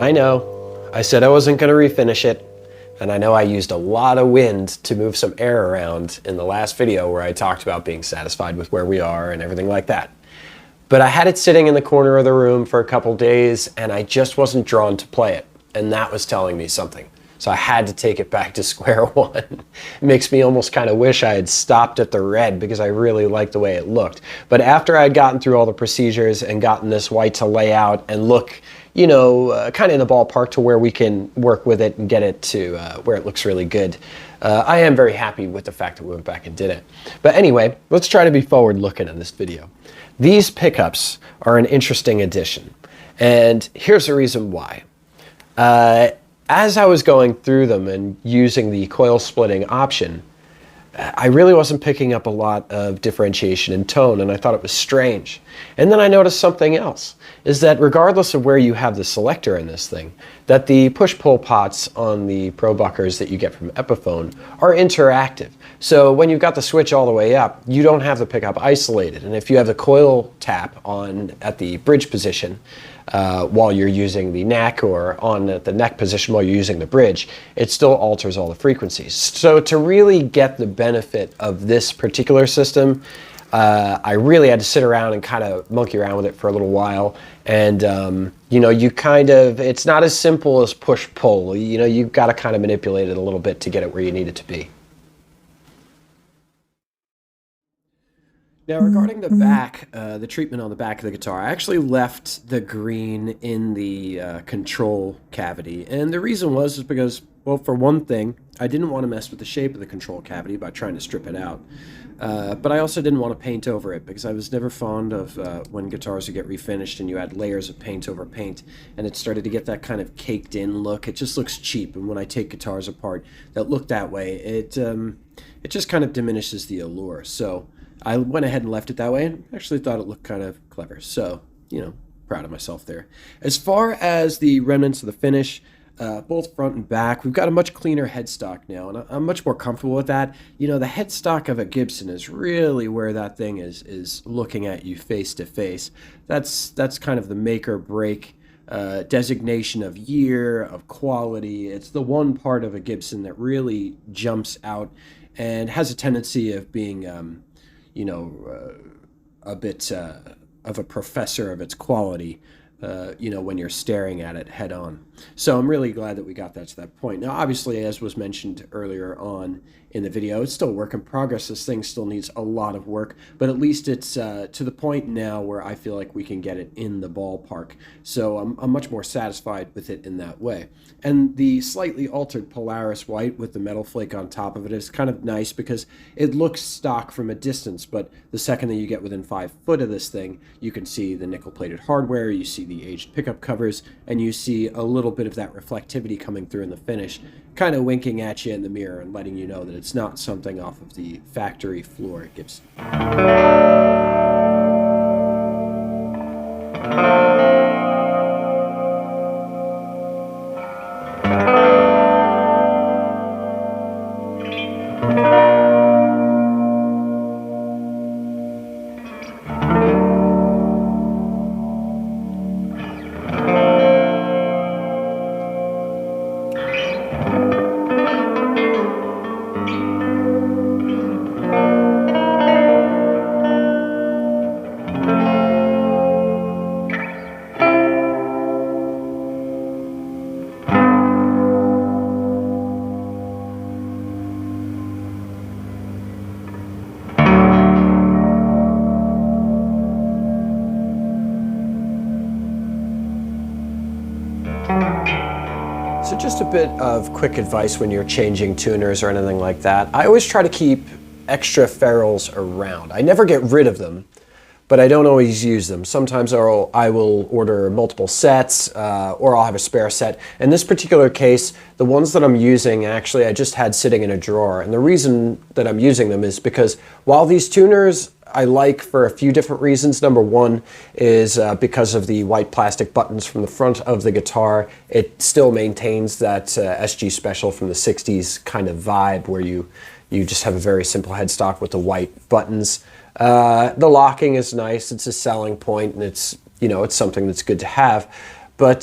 I know, I said I wasn't going to refinish it, and I know I used a lot of wind to move some air around in the last video where I talked about being satisfied with where we are and everything like that. But I had it sitting in the corner of the room for a couple days, and I just wasn't drawn to play it, and that was telling me something. So I had to take it back to square one. It makes me almost kind of wish I had stopped at the red because I really liked the way it looked. But after I'd gotten through all the procedures and gotten this white to lay out and look, you know, kind of in the ballpark to where we can work with it and get it to where it looks really good, I am very happy with the fact that we went back and did it. But anyway, let's try to be forward looking in this video. These pickups are an interesting addition, and here's the reason why. As I was going through them and using the coil splitting option, I really wasn't picking up a lot of differentiation in tone, and I thought it was strange. And then I noticed something else, is that regardless of where you have the selector in this thing, that the push-pull pots on the Pro Buckers that you get from Epiphone are interactive. So when you've got the switch all the way up, you don't have the pickup isolated. And if you have the coil tap on at the bridge position, while you're using the neck, or on at the neck position while you're using the bridge, it still alters all the frequencies. So to really get the benefit of this particular system, I really had to sit around and kind of monkey around with it for a little while. And, you know, it's not as simple as push-pull. You know, you've got to kind of manipulate it a little bit to get it where you need it to be. Now, regarding the back, the treatment on the back of the guitar, I actually left the green in the control cavity. And the reason was because, well, for one thing, I didn't want to mess with the shape of the control cavity by trying to strip it out. But I also didn't want to paint over it, because I was never fond of when guitars would get refinished and you add layers of paint over paint, and it started to get that kind of caked in look. It just looks cheap, and when I take guitars apart that look that way, it just kind of diminishes the allure. So I went ahead and left it that way, and actually thought it looked kind of clever. So, you know, proud of myself there. As far as the remnants of the finish, both front and back, we've got a much cleaner headstock now, and I'm much more comfortable with that. You know, the headstock of a Gibson is really where that thing is looking at you face to face. That's kind of the make or break designation of year, of quality. It's the one part of a Gibson that really jumps out and has a tendency of being, you know, a bit of a professor of its quality, you know, when you're staring at it head on. So I'm really glad that we got that to that point. Now, obviously, as was mentioned earlier on in the video, it's still a work in progress. This thing still needs a lot of work, but at least it's to the point now where I feel like we can get it in the ballpark. So I'm much more satisfied with it in that way. And the slightly altered Polaris white with the metal flake on top of it is kind of nice because it looks stock from a distance, but the second that you get within 5 foot of this thing, you can see the nickel-plated hardware, you see the aged pickup covers, and you see a little bit of that reflectivity coming through in the finish, kind of winking at you in the mirror and letting you know that it's not something off of the factory floor at Gibson. So just a bit of quick advice when you're changing tuners or anything like that. I always try to keep extra ferrules around. I never get rid of them, but I don't always use them. Sometimes I will order multiple sets or I'll have a spare set. In this particular case, the ones that I'm using, actually I just had sitting in a drawer. And the reason that I'm using them is because while these tuners I like for a few different reasons. Number one is because of the white plastic buttons from the front of the guitar. It still maintains that SG Special from the 60s kind of vibe where you just have a very simple headstock with the white buttons. The locking is nice. It's a selling point, and it's, you know, it's something that's good to have. But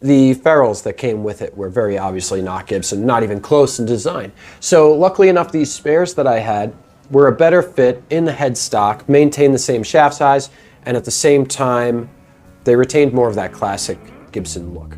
the ferrules that came with it were very obviously not Gibson, not even close in design. So luckily enough, these spares that I had were a better fit in the headstock, maintained the same shaft size, and at the same time, they retained more of that classic Gibson look.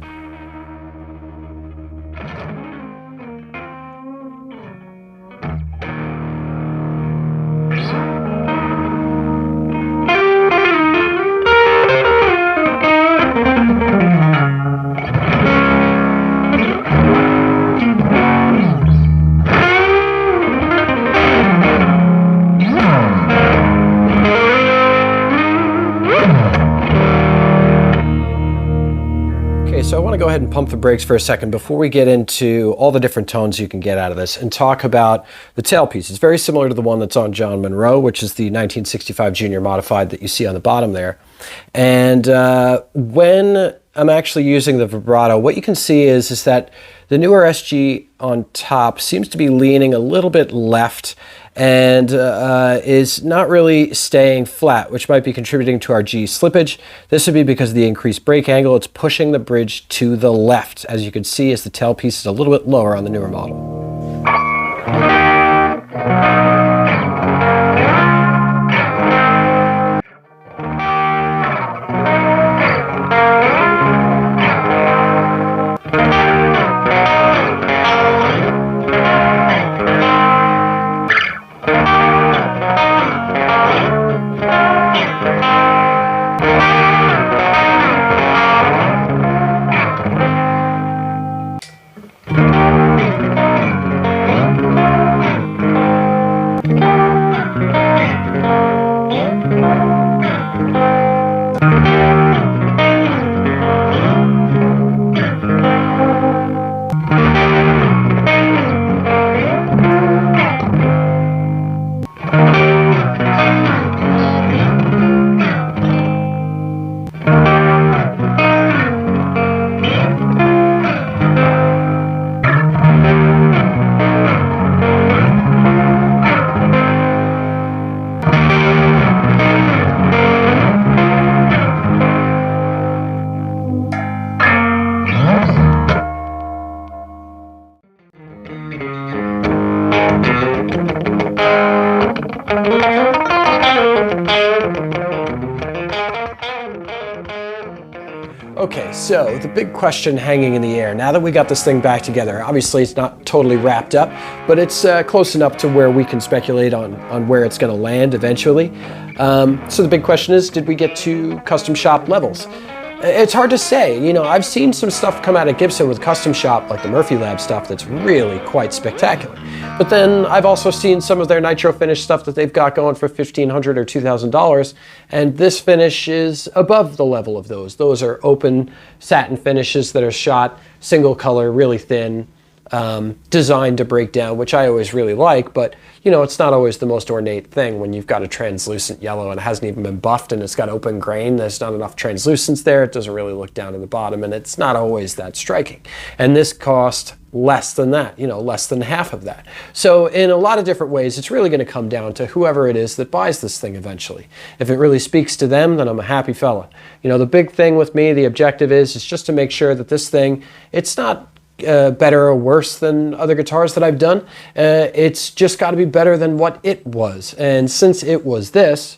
So I want to go ahead and pump the brakes for a second before we get into all the different tones you can get out of this and talk about the tailpiece. It's very similar to the one that's on John Monroe, which is the 1965 Junior Modified that you see on the bottom there. And when I'm actually using the vibrato, what you can see is that the newer SG on top seems to be leaning a little bit left and is not really staying flat, which might be contributing to our G slippage. This would be because of the increased brake angle. It's pushing the bridge to the left, as you can see, as the tailpiece is a little bit lower on the newer model. Okay, so the big question hanging in the air, now that we got this thing back together, obviously it's not totally wrapped up, but it's close enough to where we can speculate on where it's going to land eventually. So the big question is, did we get to custom shop levels? It's hard to say. You know, I've seen some stuff come out of Gibson with custom shop, like the Murphy Lab stuff, that's really quite spectacular. But then I've also seen some of their nitro finish stuff that they've got going for $1,500 or $2,000, and this finish is above the level of those. Those are open satin finishes that are shot single color, really thin, designed to break down, which I always really like, but you know, it's not always the most ornate thing when you've got a translucent yellow and it hasn't even been buffed and it's got open grain. There's not enough translucence there. It doesn't really look down to the bottom, and it's not always that striking. And this cost less than that, you know, less than half of that. So in a lot of different ways, it's really going to come down to whoever it is that buys this thing eventually. If it really speaks to them, then I'm a happy fella. You know, the big thing with me, the objective is just to make sure that this thing, it's not better or worse than other guitars that I've done. It's just got to be better than what it was. And since it was this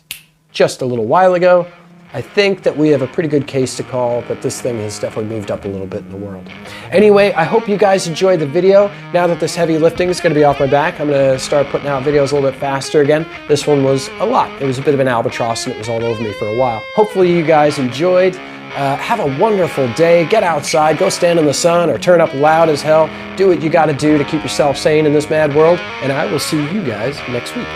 just a little while ago, I think that we have a pretty good case to call that this thing has definitely moved up a little bit in the world. Anyway, I hope you guys enjoyed the video. Now that this heavy lifting is going to be off my back, I'm going to start putting out videos a little bit faster again. This one was a lot. It was a bit of an albatross and it was all over me for a while. Hopefully you guys enjoyed. Have a wonderful day. Get outside, go stand in the sun, or turn up loud as hell. Do what you got to do to keep yourself sane in this mad world, and I will see you guys next week.